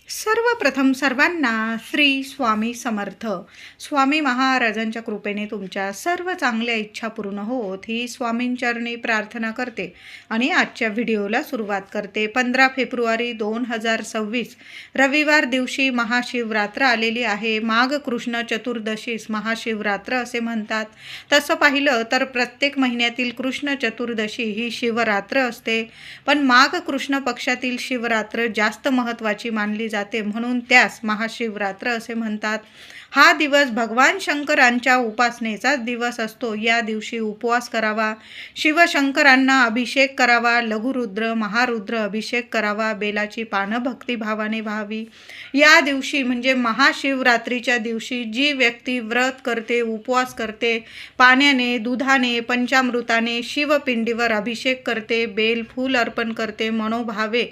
सर्वप्रथम सर्वांना श्री स्वामी समर्थ. स्वामी महाराजांच्या कृपेने तुमच्या सर्व चांगल्या इच्छा पूर्ण होत ही स्वामींचरणी प्रार्थना करते आणि आजच्या व्हिडिओला सुरुवात करते. 15 फेब्रुवारी 2026 रविवार दिवशी महाशिवरात्र आलेली आहे. माघ कृष्ण चतुर्दशीस महाशिवरात्र असे म्हणतात. तसं पाहिलं तर प्रत्येक महिन्यातील कृष्ण चतुर्दशी ही शिवरात्र असते, पण माघ कृष्ण पक्षातील शिवरात्र जास्त महत्त्वाची मानली जाते, म्हणून त्यास महाशिवरात्र असे म्हणतात. हा दिवस भगवान शंकरांच्या उपासनेचाच दिवस असतो. या दिवशी उपवास करावा, शिवशंकरांना अभिषेक करावा, लघुरुद्र महारुद्र अभिषेक करावा, बेलाची पानं भक्तिभावाने व्हावी. या दिवशी म्हणजे महाशिवरात्रीच्या दिवशी जी व्यक्ती व्रत करते, उपवास करते, पाण्याने दुधाने पंचामृताने शिवपिंडीवर अभिषेक करते, बेल फूल अर्पण करते मनोभावे,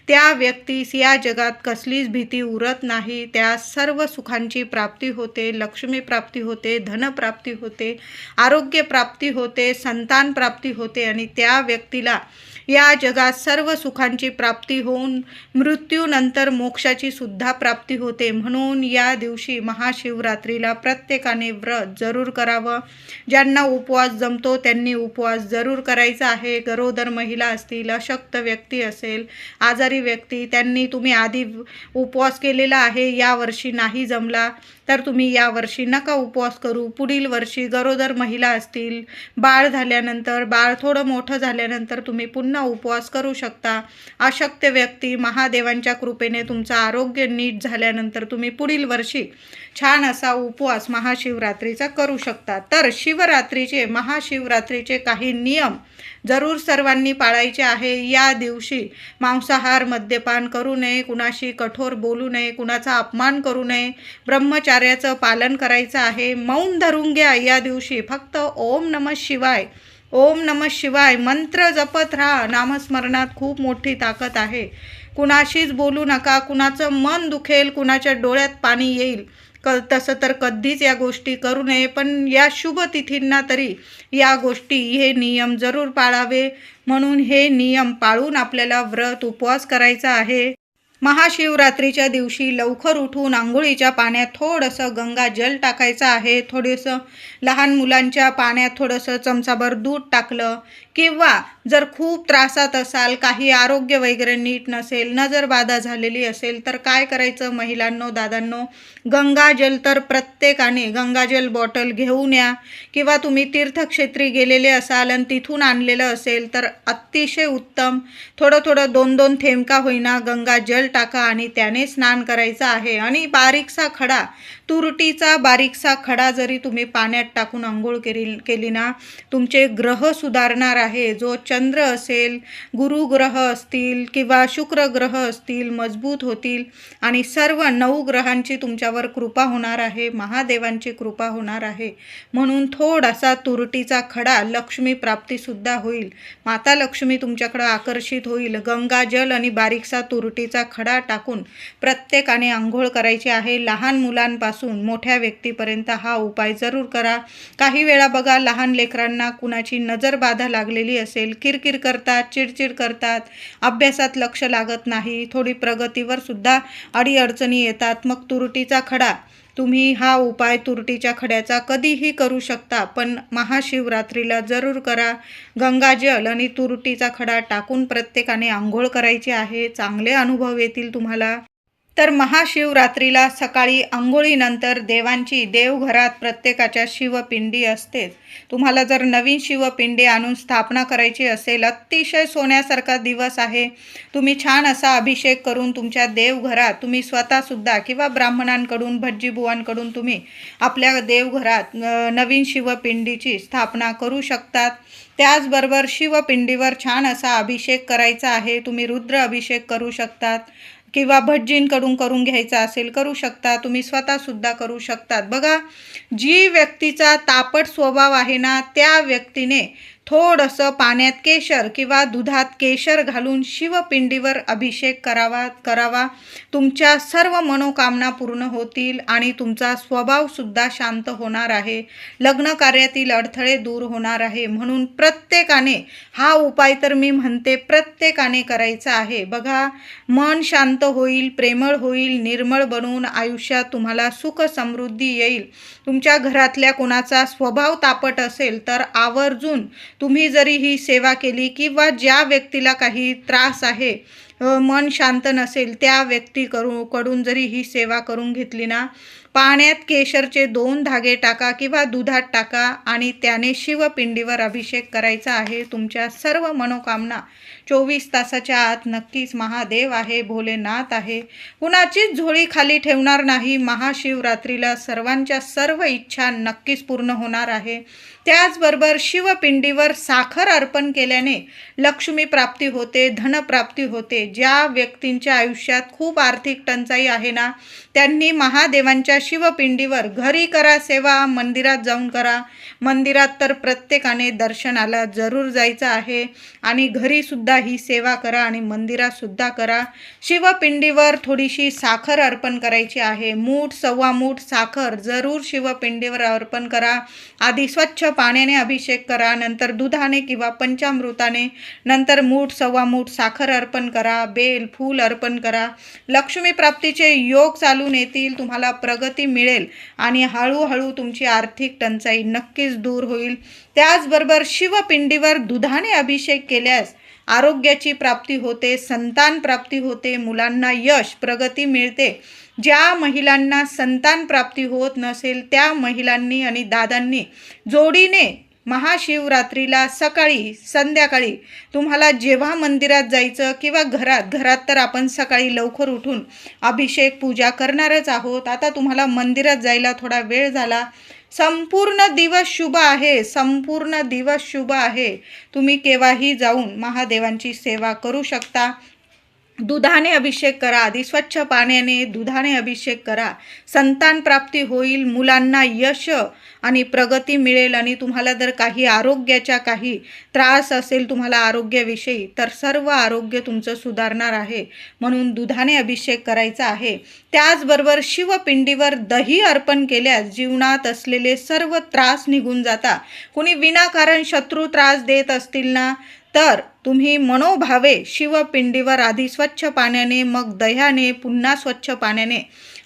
त्या व्यक्तीस या जगात कसलीच भीती उरत नाही. त्या सर्व सुखांची प्राप्ती होते, लक्ष्मी प्राप्ती होते, धनप्राप्ती होते, आरोग्य प्राप्ती होते, संतान प्राप्ती होते आणि त्या व्यक्तीला या जगात सर्व सुखांची प्राप्ती होऊन मृत्यूनंतर मोक्षाची सुद्धा प्राप्ती होते. म्हणून या दिवशी महाशिवरात्रीला प्रत्येकाने व्रत जरूर करावं. ज्यांना उपवास जमतो त्यांनी उपवास जरूर करायचा आहे. गरोदर महिला असतील, अशक्त व्यक्ती असेल, आजारी व्यक्ती, त्यांनी तुम्ही आधी उपवास केलेला आहे, यावर्षी नाही जमला तर तुम्ही यावर्षी नका उपवास करू. पुढील वर्षी गरोदर महिला असतील, बाळ झाल्यानंतर, बाळ थोडं मोठं झाल्यानंतर तुम्ही पुन्हा उपवास करू शकता. अशक्त व्यक्ती, महादेवांच्या कृपेने तुमचं आरोग्य नीट झाल्यानंतर तुम्ही पुढील वर्षी छान असा उपवास महाशिवरात्रीचा करू शकता. तर महाशिवरात्रीचे काही नियम जरूर सर्वांनी पाळायचे आहे. या दिवशी मांसाहार, मद्यपान करू नये, कुणाशी कठोर बोलू नये, कुणाचा अपमान करू नये, ब्रह्मचार्याचं पालन करायचं आहे. मौन धरून घ्या. या दिवशी फक्त ओम नमः शिवाय, ओम नमः शिवाय मंत्र जपत राहा. नामस्मरणात खूप मोठी ताकद आहे. कुणाशीच बोलू नका. कुणाचं मन दुखेल, कुणाच्या डोळ्यात पाणी येईल, तसं तर कधीच या गोष्टी करू नये. पण या शुभ तिथींना तरी या गोष्टी, हे नियम जरूर पाळावे. म्हणून हे नियम पाळून आपल्याला व्रत उपवास करायचा आहे. महाशिवरात्रीच्या दिवशी लवकर उठून आंघोळीच्या पाण्यात थोडंसं गंगाजल टाकायचं आहे. थोडंसं लहान मुलांच्या पाण्यात थोडंसं चमचाभर दूध टाकलं, किंवा जर खूप त्रासात असाल, काही आरोग्य वगैरे नीट नसेल, नजरबाधा झालेली असेल, तर काय करायचं महिलांनो, दादांनो, गंगाजल तर प्रत्येकाने गंगाजल बॉटल घेऊन या. किंवा तुम्ही तीर्थक्षेत्री गेलेले असाल आणि तिथून आणलेलं असेल तर अतिशय उत्तम. थोडं थोडं 2-2 थेंब का होईना गंगाजल टाका आणि त्याने स्नान करायचं आहे. आणि बारीकसा खडा, तुरटीचा बारीकसा खडा जरी तुम्ही पाण्यात टाकून आंघोळ केली ना, तुमचे ग्रह सुधारणार आहे. जो चंद्र असेल, गुरु ग्रह असतील किंवा शुक्र ग्रह असतील, मजबूत होतील आणि सर्व 9 ग्रहांची तुमच्यावर कृपा होणार आहे, महादेवांची कृपा होणार आहे. म्हणून थोडासा तुरटीचा खडा, लक्ष्मी प्राप्तीसुद्धा होईल. माता लक्ष्मी तुमच्याकडे आकर्षित होईल. गंगाजल आणि बारीकसा तुरटीचा खडा टाकून प्रत्येकाने आंघोळ करायची आहे. लहान मुलांपासून मोठ्या व्यक्तीपर्यंत हा उपाय जरूर करा. काही वेळा बघा, लहान लेकरांना कुणाची नजरबाधा लागलेली असेल, किरकिर करतात, चिडचिड करतात, अभ्यासात लक्ष लागत नाही, थोडी प्रगतीवर सुद्धा अडीअडचणी येतात. मग तुरटीचा खडा, तुम्ही हा उपाय तुरटीच्या खड्याचा कधीही करू शकता, पण महाशिवरात्रीला जरूर करा. गंगाजल आणि तुरटीचा खडा टाकून प्रत्येकाने आंघोळ करायची आहे. चांगले अनुभव येतील तुम्हाला. तर महाशिवरात्रीला सकाळी आंघोळीनंतर देवघरात प्रत्येकाच्या शिवपिंडी असतेच. तुम्हाला जर नवीन शिवपिंडी आणून स्थापना करायची असेल, अतिशय सोन्यासारखा दिवस आहे. तुम्ही छान असा अभिषेक करून तुमच्या देवघरात तुम्ही स्वतःसुद्धा किंवा ब्राह्मणांकडून, भटजीबुवांकडून तुम्ही आपल्या देवघरात नवीन शिवपिंडीची स्थापना करू शकतात. त्याचबरोबर शिवपिंडीवर छान असा अभिषेक करायचा आहे. तुम्ही रुद्र अभिषेक करू शकतात किंवा भटजींकडून करून घ्यायचा असेल करू शकता. तुम्ही स्वतःसुद्धा करू शकतात. बघा, जी व्यक्तीचा तापट स्वभाव आहे ना, त्या व्यक्तीने थोडंसं पाण्यात केशर किंवा दुधात केशर घालून शिवपिंडीवर अभिषेक करावा. तुमच्या सर्व मनोकामना पूर्ण होतील आणि तुमचा स्वभावसुद्धा शांत होणार आहे. लग्न कार्यातील अडथळे दूर होणार आहे. म्हणून प्रत्येकाने हा उपाय तर मी म्हणते प्रत्येकाने करायचा आहे. बघा, मन शांत होईल, प्रेमळ होईल, निर्मळ बनून आयुष्यात तुम्हाला सुख समृद्धी येईल. तुमच्या घरातल्या कोणाचा स्वभाव तापट असेल तर आवर्जून तुम्ही जरी ही सेवा केली किंवा ज्या व्यक्तीला काही त्रास आहे, मन शांत नसेल, त्या कडून जरी ही सेवा करून घेतली ना, पाण्यात केशरचे 2 धागे टाका किंवा दुधात टाका आणि त्याने शिवपिंडीवर अभिषेक करायचा आहे. तुमच्या सर्व मनोकामना 24 तासाच्या आत नक्कीच महादेव आहे, भोलेनाथ आहे, कुणाचीच झोळी खाली ठेवणार नाही. महाशिवरात्रीला सर्वांच्या सर्व इच्छा नक्कीच पूर्ण होणार आहे. त्याचबरोबर शिवपिंडीवर साखर अर्पण केल्याने लक्ष्मी प्राप्ती होते, धनप्राप्ती होते. ज्या व्यक्तींच्या आयुष्यात खूप आर्थिक टंचाई आहे ना, त्यांनी महादेवांच्या शिवपिंडीवर घरी करा सेवा, मंदिरात जाऊन करा. मंदिरात तर प्रत्येकाने दर्शनाला जरूर जायचं आहे आणि घरीसुद्धा ही सेवा करा आणि मंदिरातसुद्धा करा. शिवपिंडीवर थोडीशी साखर अर्पण करायची आहे. मूठ सव्वा मूठ साखर जरूर शिवपिंडीवर अर्पण करा. आधी स्वच्छ पाण्याने अभिषेक करा, नंतर दुधाने किंवा पंचामृताने, नंतर मूठ सव्वा मूठ साखर अर्पण करा, बेल फूल अर्पण करा. लक्ष्मी प्राप्तीचे योग चालून येतील, तुम्हाला प्रगती मिळेल आणि हळूहळू तुमची आर्थिक टंचाई नक्कीच दूर होईल. त्याचबरोबर शिवपिंडीवर दुधाने अभिषेक केल्यास आरोग्याची प्राप्ती होते, संतान प्राप्ती होते, मुलांना यश प्रगती मिळते. ज्या महिलांना संतान प्राप्ती होत नसेल त्या महिलांनी आणि दादांनी जोडीने महाशिवरात्रीला सकाळी संध्याकाळी तुम्हाला जेव्हा मंदिरात जायचं किंवा घरात तर आपण सकाळी लवकर उठून अभिषेक पूजा करणारच आहोत. आता तुम्हाला मंदिरात जायला थोडा वेळ झाला, संपूर्ण दिवस शुभ आहे, संपूर्ण दिवस शुभ आहे. तुम्ही केव्हाही जाऊन महादेवांची सेवा करू शकता. दुधाने अभिषेक करा, आधी स्वच्छ पाण्याने दुधाने अभिषेक करा. संतान प्राप्ती होईल, मुलांना यश आणि प्रगती मिळेल आणि तुम्हाला जर काही आरोग्याचा काही त्रास असेल तुम्हाला आरोग्याविषयी, तर सर्व आरोग्य तुमचं सुधारणार आहे. म्हणून दुधाने अभिषेक करायचा आहे. त्याचबरोबर शिवपिंडीवर दही अर्पण केल्यास जीवनात असलेले सर्व त्रास निघून जातात. कुणी विनाकारण शत्रू त्रास देत असतील ना, तर तुम्ही मनोभावे शिवपिंडीवर आधी स्वच्छ पाण्याने, मग दह्याने, पुन्हा स्वच्छ पाण्याने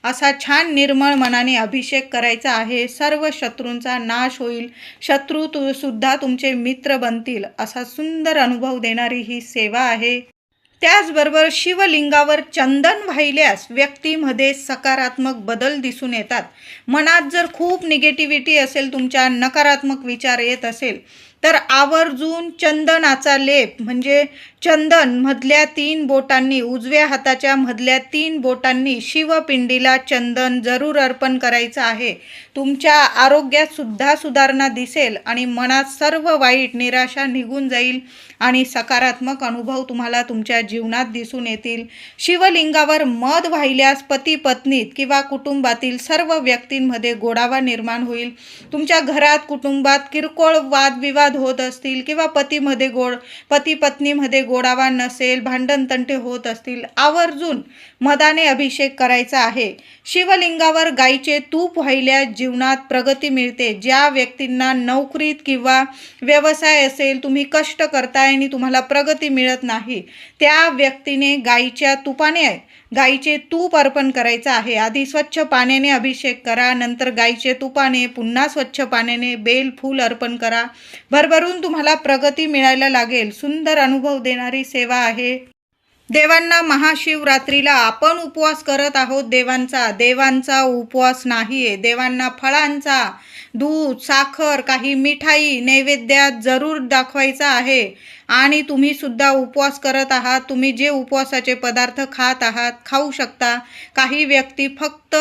असा छान निर्मळ मनाने अभिषेक करायचा आहे. सर्व शत्रूंचा नाश होईल, शत्रू सुद्धा तुमचे मित्र बनतील. असा सुंदर अनुभव देणारी ही सेवा आहे. त्याचबरोबर शिवलिंगावर चंदन वाहिल्यास व्यक्तीमध्ये सकारात्मक बदल दिसून येतात. मनात जर खूप निगेटिव्हिटी असेल, तुमच्या नकारात्मक विचार येत असेल, तर आवर्जून चंदनाचा लेप म्हणजे चंदन मधल्या 3 बोटांनी, उजव्या हाताच्या मधल्या 3 बोटांनी शिवपिंडीला चंदन जरूर अर्पण करायचं आहे. तुमच्या आरोग्यात सुद्धा सुधारणा दिसेल आणि मनात सर्व वाईट निराशा निघून जाईल आणि सकारात्मक अनुभव तुम्हाला तुमच्या जीवनात दिसून येतील. शिवलिंगावर मध वाहिल्यास पती पत्नीत किंवा कुटुंबातील सर्व व्यक्तींमध्ये गोडावा निर्माण होईल. तुमच्या घरात कुटुंबात किरकोळ वादविवाद होत असतील किंवा पती पत्नीमध्ये गोडावा नसेल, भांडण तंटे होत असतील, आवर्जून मधाने अभिषेक करायचा आहे. शिवलिंगावर गाईचे तूप वाहिल्यास जीवनात प्रगती मिळते. ज्या व्यक्तींना नोकरीत किंवा व्यवसाय असेल, तुम्ही कष्ट करताय आणि तुम्हाला प्रगती मिळत नाही, त्या व्यक्तीने गाईचे तूप अर्पण करायचं आहे. आधी स्वच्छ पाण्याने अभिषेक करा, नंतर गाईचे तुपाने, पुन्हा स्वच्छ पाण्याने बेल फूल अर्पण करा. भरभरून तुम्हाला प्रगती मिळायला लागेल. सुंदर अनुभव देणारी सेवा आहे. देवांना महाशिवरात्रीला आपण उपवास करत आहोत. देवांचा उपवास नाही आहे. देवांना फळांचा, दूध, साखर, काही मिठाई नैवेद्यात जरूर दाखवायचा आहे. आणि तुम्ही सुद्धा उपवास करत आहात, तुम्ही जे उपवासाचे पदार्थ खात आहात खाऊ शकता. काही व्यक्ती फक्त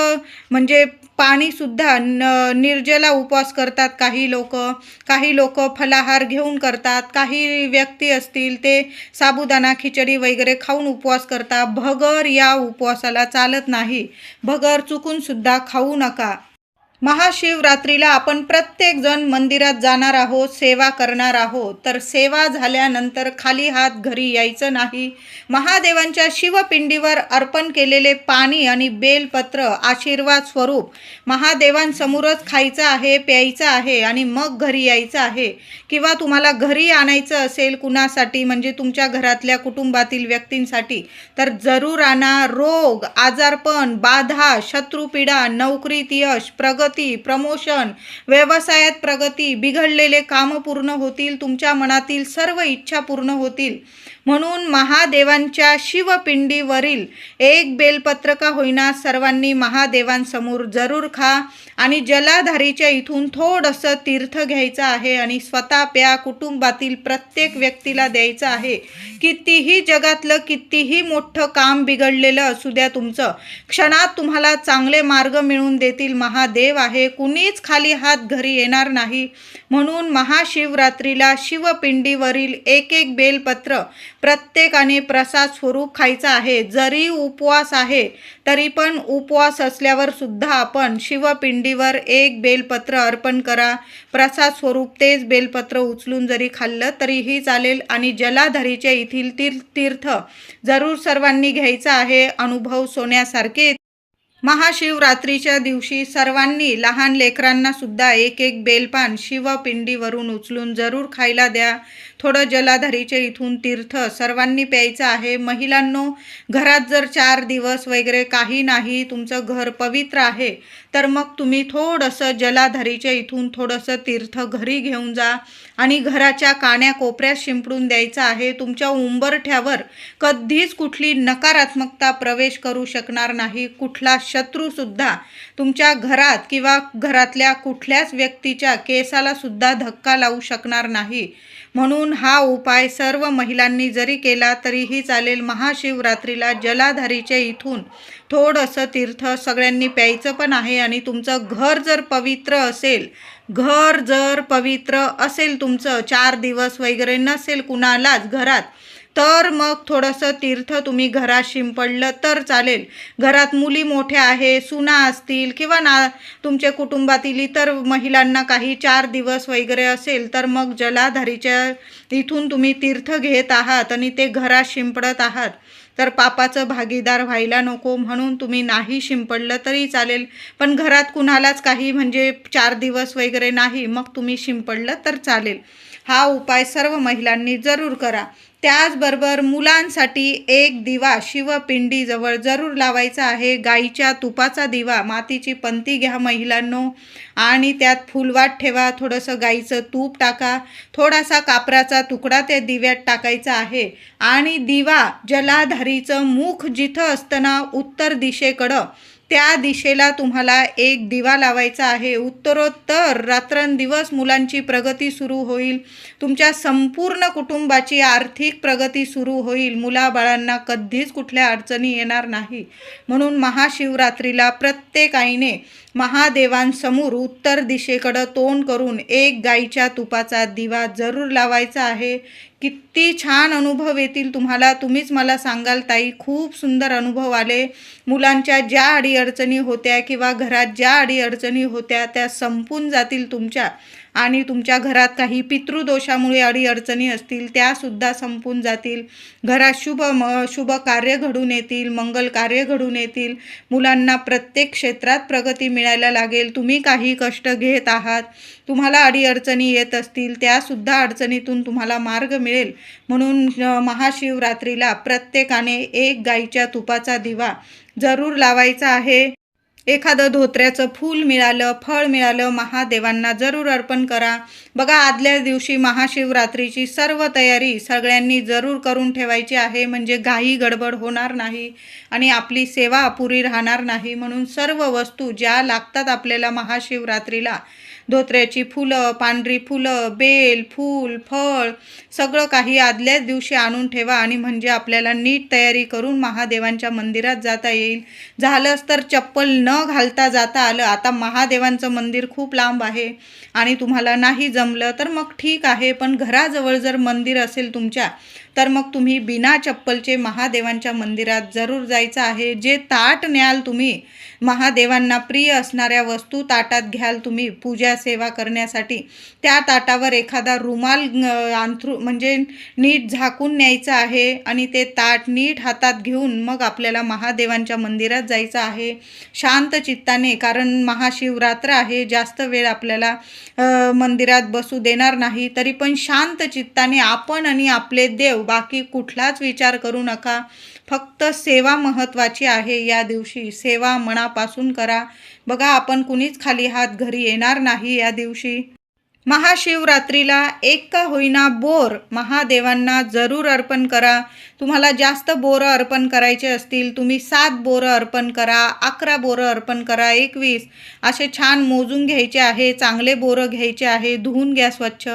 म्हणजे पाणीसुद्धा निर्जला उपवास करतात. काही लोक फलाहार घेऊन करतात. काही व्यक्ती असतील ते साबुदाणा खिचडी वगैरे खाऊन उपवास करतात. भगर या उपवासाला चालत नाही. भगर चुकून सुद्धा खाऊ नका. महाशिवरात्रीला आपण प्रत्येक जण मंदिरात जाणार आहोत, सेवा करणार आहोत. तर सेवा झाल्यानंतर खाली हात घरी यायचं नाही. महादेवांच्या शिवपिंडीवर अर्पण केलेले पाणी आणि बेलपत्र आशीर्वाद स्वरूप महादेवांसमोरच खायचं आहे, प्यायचं आहे आणि मग घरी यायचं आहे. किंवा तुम्हाला घरी आणायचं असेल कुणासाठी, म्हणजे तुमच्या घरातल्या कुटुंबातील व्यक्तींसाठी, तर जरूर आणा. रोग, आजारपण, बाधा, शत्रुपीडा, नोकरीत यश, प्रगती, प्रमोशन, व्यवसायात प्रगती, बिघडलेले काम पूर्ण होतील, तुमच्या मनातील सर्व इच्छा पूर्ण होतील. म्हणून महादेवांच्या शिवपिंडीवरील एक बेलपत्र का होईना सर्वांनी महादेवांसमोर जरूर खा. आणि जलाधारीच्या इथून थोडंसं तीर्थ घ्यायचं आहे आणि स्वतः प्या, कुटुंबातील प्रत्येक व्यक्तीला द्यायचं आहे. कितीही जगातलं कितीही मोठं काम बिघडलेलं असू द्या तुमचं, क्षणात तुम्हाला चांगले मार्ग मिळवून देतील महादेव आहे. कुणीच खाली हात घरी येणार नाही. म्हणून महाशिवरात्रीला शिवपिंडीवरील एक एक बेलपत्र प्रत्येकाने प्रसाद स्वरूप खायचा आहे. जरी उपवास आहे तरी पण उपवास असल्यावर सुद्धा आपण शिवपिंडीवर एक बेलपत्र अर्पण करा. प्रसाद स्वरूप तेच बेलपत्र उचलून जरी खाल्लं तरीही चालेल. आणि जलाधारीच्या येथील तीर्थ जरूर सर्वांनी घ्यायचं आहे. अनुभव सोन्यासारखे. महाशिवरात्रीच्या दिवशी सर्वांनी लहान लेकरांना सुद्धा एक एक बेलपान शिवपिंडीवरून उचलून जरूर खायला द्या. थोडं जलाधारीच्या इथून तीर्थ सर्वांनी प्यायचं आहे. महिलांनो, घरात जर 4 दिवस वगैरे काही नाही, तुमचं घर पवित्र आहे, तर मग तुम्ही थोडंसं जलाधारीच्या इथून थोडंसं तीर्थ घरी घेऊन जा आणि घराच्या कान्याकोपऱ्यात शिंपडून द्यायचं आहे. तुमच्या उंबरठ्यावर कधीच कुठली नकारात्मकता प्रवेश करू शकणार नाही. कुठला शत्रूसुद्धा तुमच्या घरात किंवा घरातल्या कुठल्याच व्यक्तीच्या केसाला सुद्धा धक्का लावू शकणार नाही. म्हणून हा उपाय सर्व महिलांनी जरी केला तरीही चालेल. महाशिवरात्रीला जलाधारीच्या इथून थोडंसं तीर्थ सगळ्यांनी प्यायचं पण आहे. आणि तुमचं घर जर पवित्र असेल तुमचं, 4 दिवस वगैरे नसेल कुणालाच घरात, तर मग थोडंसं तीर्थ तुम्ही घरात शिंपडलं तर चालेल. घरात मुली मोठ्या आहे, सुना असतील किंवा तुमच्या कुटुंबातील इतर महिलांना काही 4 दिवस वगैरे असेल, तर मग जलाधारीच्या इथून तुम्ही तीर्थ घेत आहात आणि ते घरात शिंपडत आहात, तर पापाचं भागीदार व्हायला नको. म्हणून तुम्ही नाही शिंपडलं तरी चालेल. पण घरात कुणालाच काही म्हणजे 4 दिवस वगैरे नाही, मग तुम्ही शिंपडलं तर चालेल. हा उपाय सर्व महिलांनी जरूर करा. त्याचबरोबर मुलांसाठी एक दिवा शिवपिंडीजवळ जरूर लावायचा आहे. गाईच्या तुपाचा दिवा, मातीची पंती घ्या महिलांनो आणि त्यात फुलवात ठेवा. थोडंसं गाईचं तूप टाका, थोडासा कापराचा तुकडा त्या दिव्यात टाकायचा आहे. आणि दिवा जलाधारीचं मुख जिथं असतं ना, उत्तर दिशेकडं, त्या दिशेला तुम्हाला एक दिवा लावायचा आहे. उत्तरोत्तर रात्रंदिवस मुलांची प्रगती सुरू होईल. तुमच्या संपूर्ण कुटुंबाची आर्थिक प्रगती सुरू होईल. मुलाबाळांना कधीच कुठल्या अडचणी येणार नाही. म्हणून महाशिवरात्रीला प्रत्येक आईने महादेवांसमोर उत्तर दिशेकडं तोंड करून एक गाईच्या तुपाचा दिवा जरूर लावायचा आहे. किती छान अनुभव येतील तुम्हाला. तुम्हीच मला सांगाल, ताई खूप सुंदर अनुभव आले. मुलांच्या ज्या अडीअडचणी होत्या किंवा घरात ज्या अडीअडचणी होत्या त्या संपून जातील तुमच्या. आणि तुमच्या घरात काही पितृदोषामुळे अडीअडचणी असतील त्यासुद्धा संपून जातील. घरात शुभ कार्य घडून येतील, मंगल कार्य घडून येतील. मुलांना प्रत्येक क्षेत्रात प्रगती मिळायला लागेल. तुम्ही काही कष्ट घेत आहात, तुम्हाला अडीअडचणी येत असतील, त्यासुद्धा अडचणीतून तुम्हाला मार्ग मिळेल. म्हणून महाशिवरात्रीला प्रत्येकाने एक गाईच्या तुपाचा दिवा जरूर लावायचा आहे. एखादं धोत्र्याचं फूल मिळालं, फळ मिळालं, महादेवांना जरूर अर्पण करा. बघा, आदल्या दिवशी महाशिवरात्रीची सर्व तयारी सगळ्यांनी जरूर करून ठेवायची आहे, म्हणजे घाई गडबड होणार नाही आणि आपली सेवा अपुरी राहणार नाही. म्हणून सर्व वस्तू ज्या लागतात आपल्याला महाशिवरात्रीला, धोत्र्याची फुलं, पांढरी फुलं, बेल, फूल, फळ, सगळं काही आदल्याच दिवशी आणून ठेवा. आणि म्हणजे आपल्याला नीट तयारी करून महादेवांच्या मंदिरात जाता येईल. झालंच तर चप्पल न घालता जाता आलं. आता महादेवांचं मंदिर खूप लांब आहे आणि तुम्हाला नाही जमलं तर मग ठीक आहे, पण घराजवळ जर मंदिर असेल तुमच्या, तर मग तुम्ही बिना चप्पलचे महादेवांच्या मंदिरात जरूर जायचं आहे. जे ताट न्याल तुम्ही, महादेवांना प्रिय असणाऱ्या वस्तू ताटात घ्याल तुम्ही पूजा सेवा करण्यासाठी, त्या ताटावर एखादा रुमाल म्हणजे नीट झाकून न्यायचं आहे आणि ते ताट नीट हातात घेऊन मग आपल्याला महादेवांच्या मंदिरात जायचं आहे शांत चित्ताने. कारण महाशिवरात्र आहे, जास्त वेळ आपल्याला मंदिरात बसू देणार नाही. तरी पण शांत चित्ताने आपण आणि आपले देव, बाकी कुठलाच विचार करू नका. फक्त सेवा महत्त्वाची आहे. या दिवशी सेवा मनापासून करा. बघा, आपण कुणीच खाली हात घरी येणार नाही या दिवशी. महाशिवरात्रीला एक का होईना बोर महादेवांना जरूर अर्पण करा. तुम्हाला जास्त बोरं अर्पण करायचे असतील, तुम्ही 7 बोरं अर्पण करा, 11 बोरं अर्पण करा, 21 असे छान मोजून घ्यायचे आहे. चांगले बोरं घ्यायचे आहे, धुवून घ्या स्वच्छ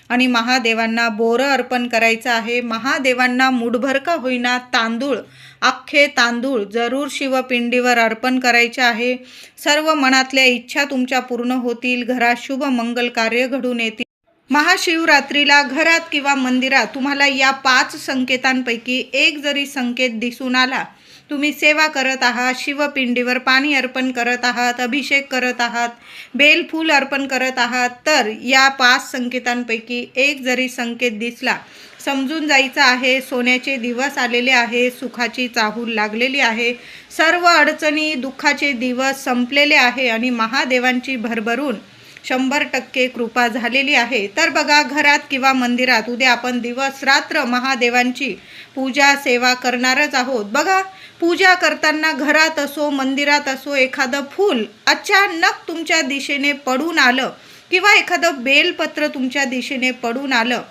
आणि महादेवांना बोरं अर्पण करायचं आहे. महादेवांना मुठभर का होईना तांदूळ, अख्खे तांदूळ जरूर शिवपिंडीवर अर्पण करायचे आहे. सर्व मनातल्या इच्छा तुमच्या पूर्ण होतील, घरात शुभ मंगल कार्य घडून येतील. महाशिवरात्रीला घरात किंवा मंदिरात तुम्हाला या 5 संकेतांपैकी एक जरी संकेत दिसून आला, तुम्ही सेवा करत आहात, शिवपिंडीवर पाणी अर्पण करत आहात, अभिषेक करत आहात, बेलफूल अर्पण करत आहात, तर या 5 संकेतांपैकी एक जरी संकेत दिसला, समजून जायचं आहे सोन्याचे दिवस आलेले आहे, सुखाची चाहूल लागलेली आहे, सर्व अडचणी दुःखाचे दिवस संपलेले आहे आणि महादेवांची भरभरून 100% कृपा झालेली आहे. तर बघा, घरात किंवा मंदिरात उद्या आपण दिवस रात्र महादेवांची पूजा सेवा करणारच आहोत. बघा, पूजा करताना घरात असो मंदिरात असो एखादं फूल अचानक तुमच्या दिशेने पडून आलं किंवा एखादं बेलपत्र तुमच्या दिशेने पडून आलं,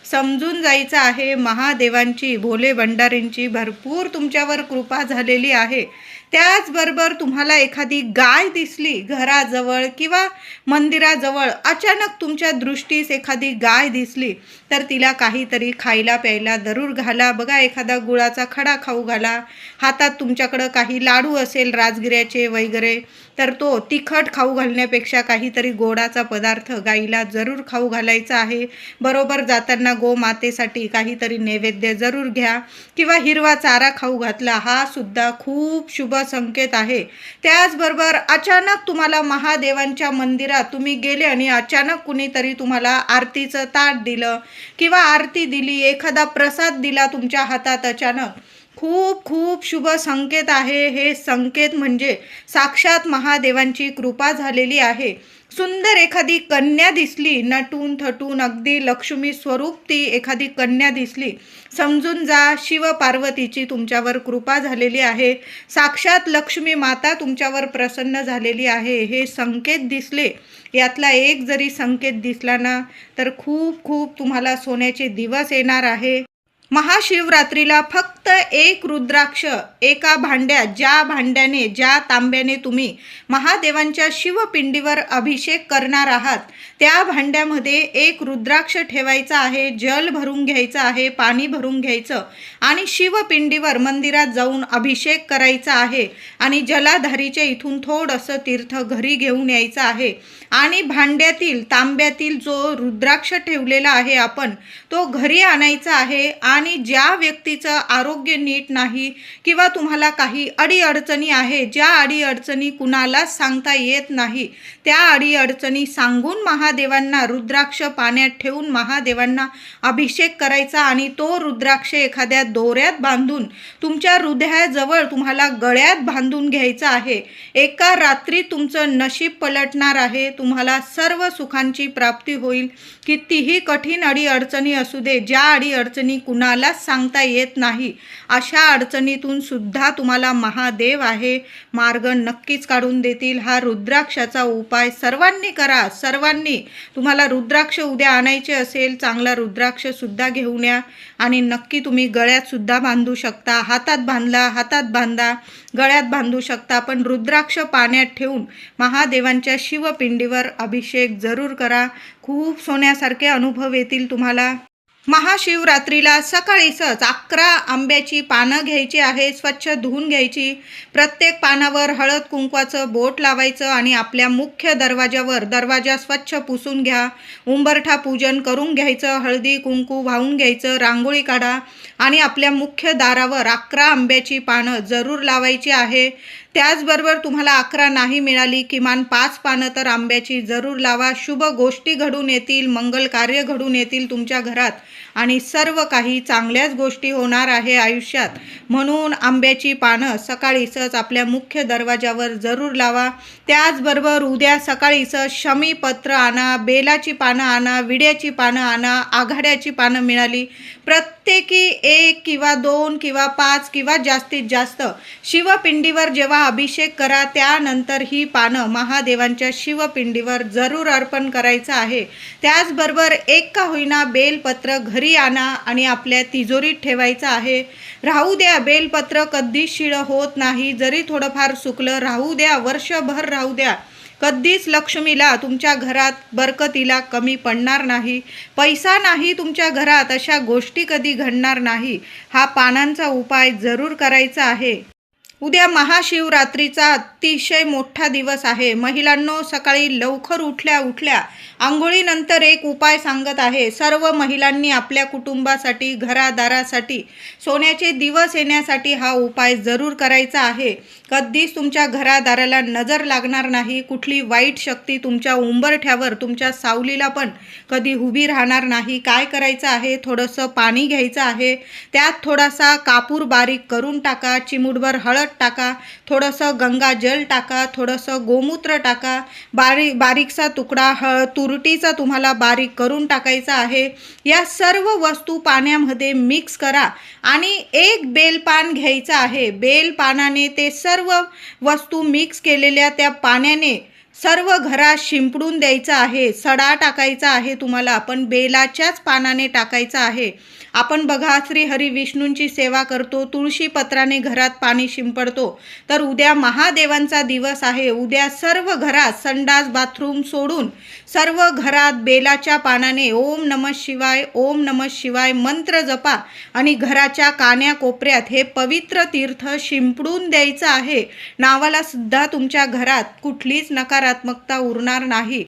समजून जायचं आहे महादेवांची, भोले भंडारींची भरपूर तुमच्यावर कृपा झालेली आहे. त्याचबरोबर तुम्हाला एखादी गाय दिसली घराजवळ किंवा मंदिराजवळ, अचानक तुमच्या दृष्टीस एखादी गाय दिसली, तर तिला काहीतरी खायला प्यायला जरूर घाला. बघा, एखादा गुळाचा खडा खाऊ घाला. हातात तुमच्याकडं काही लाडू असेल राजगिऱ्याचे वगैरे, तर तो तिखट खाऊ घालण्यापेक्षा काहीतरी गोडाचा पदार्थ गाईला जरूर खाऊ घालायचा आहे. बरोबर जाताना गोमातेसाठी काहीतरी नैवेद्य जरूर घ्या किंवा हिरवा चारा खाऊ घातला, हा सुद्धा खूप शुभ संकेत आहे. त्याचबरोबर अचानक तुम्हाला महादेवांच्या मंदिरात तुम्ही गेले आणि अचानक कुणीतरी तुम्हाला आरतीचं ताट दिलं किंवा आरती दिली, एखादा प्रसाद दिला तुमच्या हातात अचानक, खूप खूप शुभ संकेत आहे. हे संकेत म्हणजे साक्षात महादेवांची कृपा झालेली आहे. सुंदर एखादी कन्या दिसली, नटून थटून अगदी लक्ष्मी स्वरूप ती एखादी कन्या दिसली, समजून जा शिव पार्वतीची तुमच्यावर कृपा झालेली आहे. साक्षात लक्ष्मी माता तुमच्यावर प्रसन्न झालेली आहे. हे संकेत दिसले, यातला एक जरी संकेत दिसला ना, तर खूप खूप तुम्हाला सोन्याचे दिवस येणार आहे. महाशिवरात्रीला फक्त एक रुद्राक्ष एका भांड्यात, ज्या भांड्याने ज्या तांब्याने तुम्ही महादेवांच्या शिवपिंडीवर अभिषेक करणार आहात, त्या भांड्यामध्ये एक रुद्राक्ष ठेवायचा आहे, जल भरून घ्यायचं आहे, पाणी भरून घ्यायचं आणि शिवपिंडीवर मंदिरात जाऊन अभिषेक करायचा आहे आणि जलाधारीचे इथून थोडंसं तीर्थ घरी घेऊन यायचं आहे आणि भांड्यातील तांब्यातील जो रुद्राक्ष ठेवलेला आहे आपण, तो घरी आणायचा आहे आणि ज्या व्यक्तीचं आरोग्य नीट नाही किंवा तुम्हाला काही अडीअडचणी आहे, ज्या अडीअडचणी कुणालाच सांगता येत नाही, त्या अडीअडचणी सांगून महादेवांना रुद्राक्ष पाण्यात ठेवून महादेवांना अभिषेक करायचा आणि तो रुद्राक्ष एखाद्या दोऱ्यात बांधून तुमच्या हृदयाजवळ तुम्हाला गळ्यात बांधून घ्यायचा आहे. एका रात्री तुमचं नशीब पलटणार आहे. तुम्हाला सर्व सुखांची प्राप्ती होईल. कितीही कठीण अडीअडचणी असू दे, ज्या अडीअडचणी कुणालाच सांगता येत नाही, अशा अडचणीतून सुद्धा तुम्हाला महादेव आहे, मार्ग नक्कीच काढून देतील. हा रुद्राक्षाचा उपाय सर्वांनी करा. सर्वांनी, तुम्हाला रुद्राक्ष उद्या आणायचे असेल, चांगला रुद्राक्ष सुद्धा घेऊन या आणि नक्की तुम्ही गळ्यात सुद्धा बांधू शकता. हातात बांधला, हातात बांधा, गळ्यात बांधू शकता, पण रुद्राक्ष पाण्यात ठेवून महादेवांच्या शिवपिंडीवर अभिषेक जरूर करा. खूप सोन्यासारखे अनुभव येतील तुम्हाला. महाशिवरात्रीला सकाळीच 11 आंब्याची पानं घ्यायची आहे, स्वच्छ धुवून घ्यायची. प्रत्येक पानावर हळद कुंकवाचं बोट लावायचं आणि आपल्या मुख्य दरवाजावर दरवाजा स्वच्छ पुसून घ्या. उंबरठा पूजन करून घ्यायचं, हळदी कुंकू वाहून घ्यायचं, रांगोळी काढा आणि आपल्या मुख्य दारावर 11 आंब्याची पानं जरूर लावायची आहे. त्याचबरोबर तुम्हाला 11 नाही मिळाली, किमान 5 पानं तर आंब्याची जरूर लावा. शुभ गोष्टी घडून येतील, मंगल कार्य घडून येतील तुमच्या घरात आणि सर्व काही चांगल्याच गोष्टी होणार आहे आयुष्यात. म्हणून आंब्याची पानं सकाळीच आपल्या मुख्य दरवाजावर जरूर लावा. त्याचबरोबर उद्या सकाळीच शमीपत्र आणा, बेलाची पानं आणा, विड्याची पानं आणा. आघाड्याची पानं मिळाली प्रत्येकी 1 किंवा 2 किंवा 5 किंवा जास्तीत जास्त शिवपिंडीवर जेव्हा अभिषेक करा त्यानंतर ही पानं महादेवांच्या शिवपिंडीवर जरूर अर्पण करायचं आहे. त्याचबरोबर एक का होईना बेलपत्र घरी आणा आणि आपल्या तिजोरीत ठेवायचं आहे. राहू द्या, बेलपत्र कधीच शिळं होत नाही. जरी थोडंफार सुकलं राहू द्या, वर्षभर राहू द्या. कधीच लक्ष्मीला तुमच्या घरात बरकतीला कमी पडणार नाही. पैसा नाही तुमच्या घरात, अशा गोष्टी कधी घडणार नाही. हा पानांचा उपाय जरूर करायचा आहे. उद्या महाशिवरात्रीचा अतिशय मोठा दिवस आहे. महिलांनो, सकाळी लवकर उठल्या आंघोळीनंतर एक उपाय सांगत आहे. सर्व महिलांनी आपल्या कुटुंबासाठी, घरादारासाठी, सोन्याचे दिवस येण्यासाठी हा उपाय जरूर करायचा आहे. कधीच तुमच्या घरादाराला नजर लागणार नाही. कुठली वाईट शक्ती तुमच्या उंबरठ्यावर, तुमच्या सावलीला पण कधी उभी राहणार नाही. काय करायचं आहे, थोडंसं पाणी घ्यायचं आहे. त्यात थोडासा कापूर बारीक करून टाका, चिमूटभर हळद टाका, थोडंसं गंगाजल टाका, थोडंसं गोमूत्र टाका, बारीकसा तुकडा तुरटीचा तुम्हाला बारीक करून टाकायचा आहे. या सर्व वस्तू पाण्यामध्ये मिक्स करा आणि एक बेलपान घ्यायचं आहे. बेलपानाने ते सर्व वस्तू मिक्स केलेल्या त्या पाण्याने सर्व घरात शिंपडून द्यायचं आहे. सडा टाकायचा आहे तुम्हाला, पण बेलाच्याच पानाने टाकायचा आहे. आपण बघा, श्री हरी विष्णूंची सेवा करतो, तुळशी पत्राने घरात पाणी शिंपडतो. तर उद्या महादेवांचा दिवस आहे. उद्या सर्व घरात संडास बाथरूम सोडून सर्व घरात बेलाच्या पानाने ओम नमः शिवाय, ओम नमः शिवाय मंत्र जपा आणि घराच्या कान्याकोपऱ्यात हे पवित्र तीर्थ शिंपडून द्यायचं आहे. नावाला सुद्धा तुमच्या घरात कुठलीच नकारात्मकता उरणार नाही.